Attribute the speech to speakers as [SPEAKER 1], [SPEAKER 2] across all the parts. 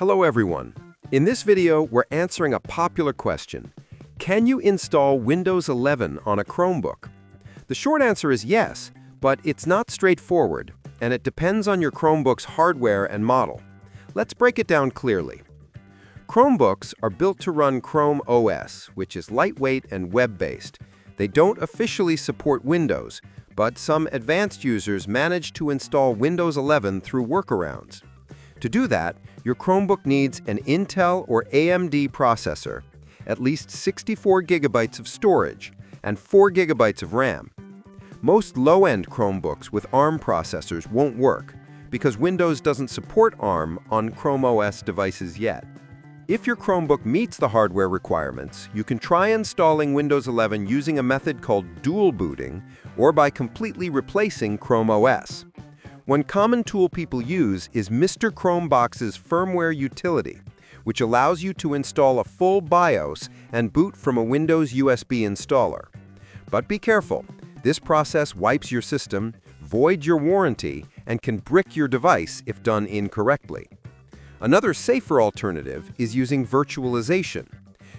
[SPEAKER 1] Hello everyone. In this video, we're answering a popular question. Can you install Windows 11 on a Chromebook? The short answer is yes, but it's not straightforward, and it depends on your Chromebook's hardware and model. Let's break it down clearly. Chromebooks are built to run Chrome OS, which is lightweight and web-based. They don't officially support Windows, but some advanced users manage to install Windows 11 through workarounds. To do that, your Chromebook needs an Intel or AMD processor, at least 64 gigabytes of storage, and 4 gigabytes of RAM. Most low-end Chromebooks with ARM processors won't work because Windows doesn't support ARM on Chrome OS devices yet. If your Chromebook meets the hardware requirements, you can try installing Windows 11 using a method called dual booting or by completely replacing Chrome OS. One common tool people use is Mr. Chromebox's firmware utility, which allows you to install a full BIOS and boot from a Windows USB installer. But be careful, this process wipes your system, voids your warranty, and can brick your device if done incorrectly. Another safer alternative is using virtualization.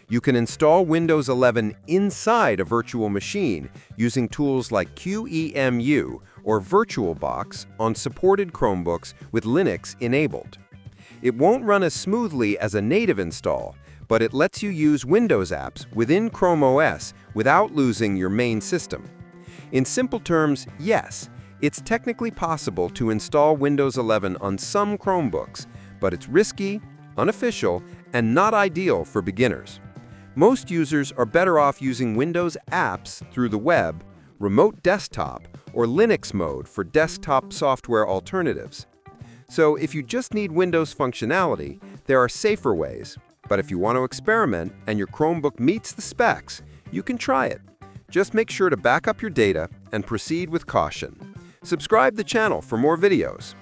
[SPEAKER 1] You can install Windows 11 inside a virtual machine using tools like QEMU or VirtualBox on supported Chromebooks with Linux enabled. It won't run as smoothly as a native install, but it lets you use Windows apps within Chrome OS without losing your main system. In simple terms, yes, it's technically possible to install Windows 11 on some Chromebooks, but it's risky, unofficial, and not ideal for beginners. Most users are better off using Windows apps through the web, remote desktop, or Linux mode for desktop software alternatives. So if you just need Windows functionality, there are safer ways. But if you want to experiment and your Chromebook meets the specs, you can try it. Just make sure to back up your data and proceed with caution. Subscribe the channel for more videos.